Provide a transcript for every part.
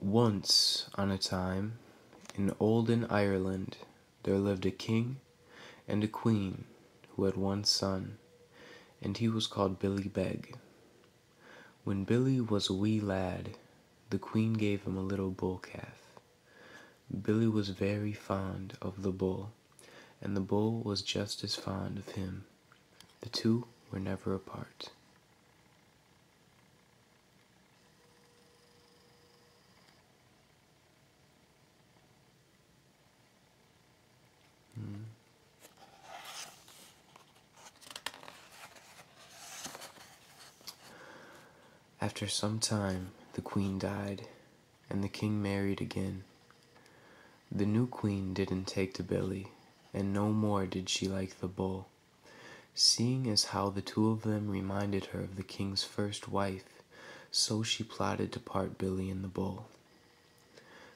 Once on a time, in olden Ireland, there lived a king and a queen who had one son, and he was called Billy Beg. When Billy was a wee lad, the queen gave him a little bull calf. Billy was very fond of the bull, and the bull was just as fond of him. The two were never apart. After some time, the queen died, and the king married again. The new queen didn't take to Billy, and no more did she like the bull. Seeing as how the two of them reminded her of the king's first wife, so she plotted to part Billy and the bull.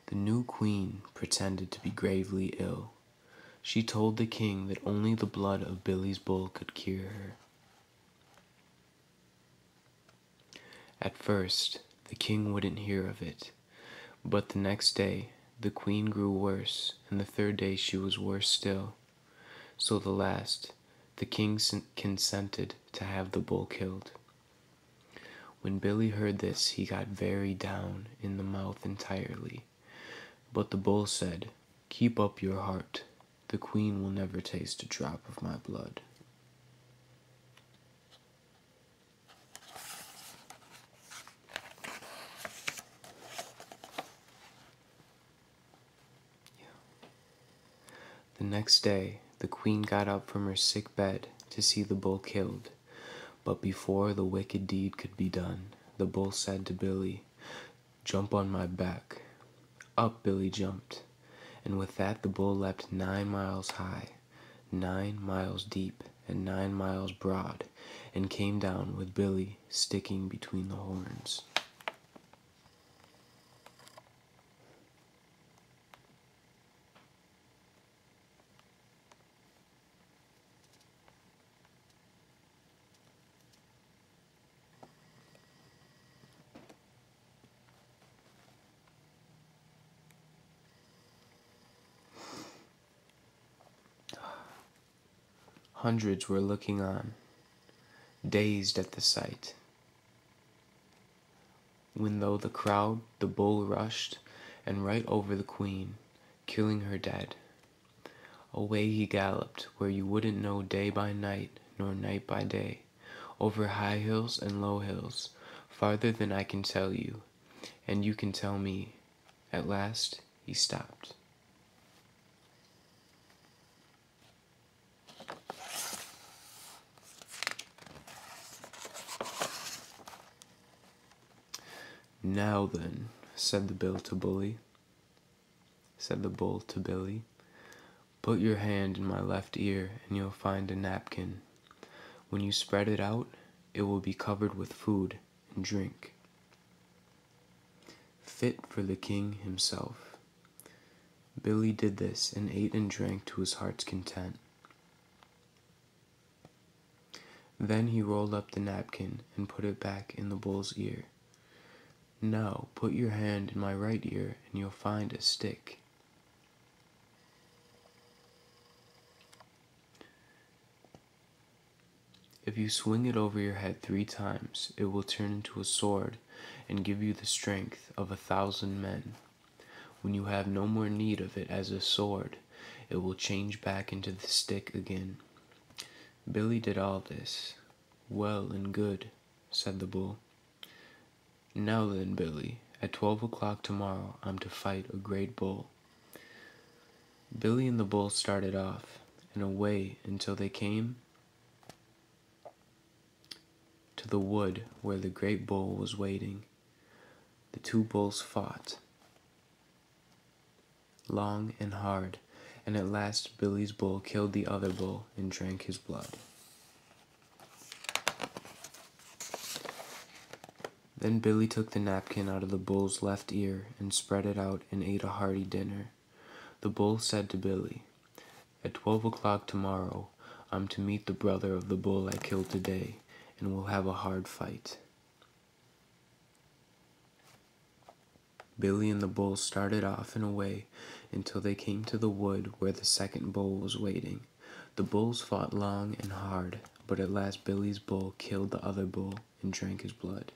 The new queen pretended to be gravely ill. She told the king that only the blood of Billy's bull could cure her. At first, the king wouldn't hear of it, but the next day the queen grew worse, and the third day she was worse still. So the last, the king consented to have the bull killed. When Billy heard this, he got very down in the mouth entirely. But the bull said, "Keep up your heart. The queen will never taste a drop of my blood." The next day, the queen got up from her sick bed to see the bull killed. But before the wicked deed could be done, the bull said to Billy, "Jump on my back." Up Billy jumped, and with that the bull leapt 9 miles high, 9 miles deep, and 9 miles broad, and came down with Billy sticking between the horns. Hundreds were looking on, dazed at the sight. When through the crowd the bull rushed, and right over the queen, killing her dead. Away he galloped where you wouldn't know day by night nor night by day, over high hills and low hills, farther than I can tell you, and you can tell me. At last he stopped. "Now then," said the bull to Billy, "put your hand in my left ear and you'll find a napkin. When you spread it out, it will be covered with food and drink, fit for the king himself." Billy did this and ate and drank to his heart's content. Then he rolled up the napkin and put it back in the bull's ear. "Now put your hand in my right ear and you'll find a stick. If you swing it over your head 3 times, it will turn into a sword and give you the strength of 1,000 men. When you have no more need of it as a sword, it will change back into the stick again." Billy did all this. "Well and good," said the bull. "Now then, Billy, at 12 o'clock tomorrow I'm to fight a great bull." Billy and the bull started off, and away until they came to the wood where the great bull was waiting. The two bulls fought long and hard, and at last Billy's bull killed the other bull and drank his blood. Then Billy took the napkin out of the bull's left ear and spread it out and ate a hearty dinner. The bull said to Billy, "At 12 o'clock tomorrow I'm to meet the brother of the bull I killed today, and we'll have a hard fight." Billy and the bull started off and away until they came to the wood where the second bull was waiting. The bulls fought long and hard, but at last Billy's bull killed the other bull and drank his blood.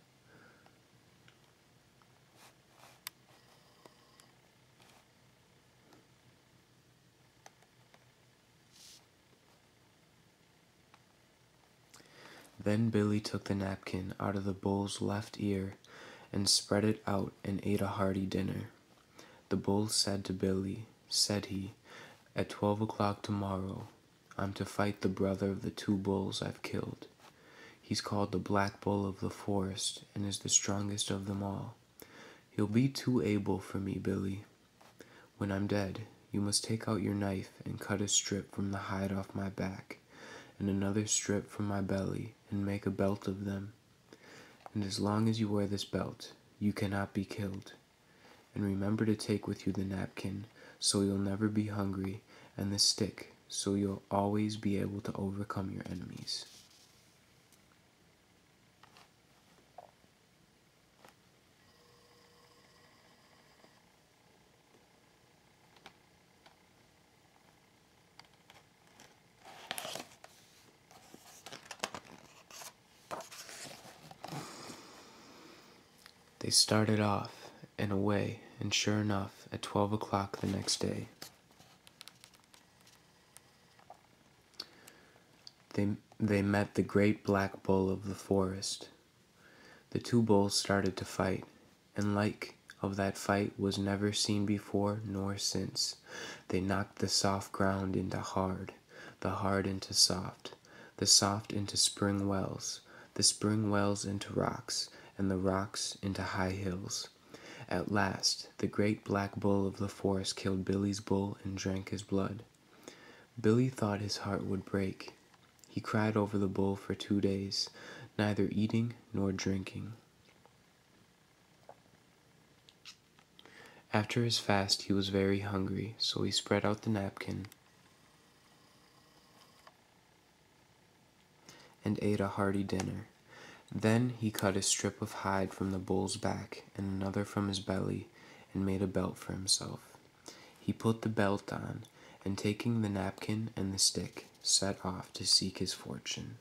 Then Billy took the napkin out of the bull's left ear and spread it out and ate a hearty dinner. The bull said to Billy, said he, "At 12 o'clock tomorrow, I'm to fight the brother of the two bulls I've killed. He's called the Black Bull of the Forest and is the strongest of them all. He'll be too able for me, Billy. When I'm dead, you must take out your knife and cut a strip from the hide off my back, and another strip from my belly, and make a belt of them. And as long as you wear this belt, you cannot be killed. And remember to take with you the napkin, so you'll never be hungry, and the stick, so you'll always be able to overcome your enemies." They started off and away, and sure enough, at 12 o'clock the next day, they met the great Black Bull of the forest. The two bulls started to fight, and like of that fight was never seen before nor since. They knocked the soft ground into hard, the hard into soft, the soft into spring wells, the spring wells into rocks, and the rocks into high hills. At last, the great Black Bull of the forest killed Billy's bull and drank his blood. Billy thought his heart would break. He cried over the bull for 2 days, neither eating nor drinking. After his fast he was very hungry, so he spread out the napkin and ate a hearty dinner. Then he cut a strip of hide from the bull's back and another from his belly and made a belt for himself. He put the belt on, and taking the napkin and the stick, set off to seek his fortune.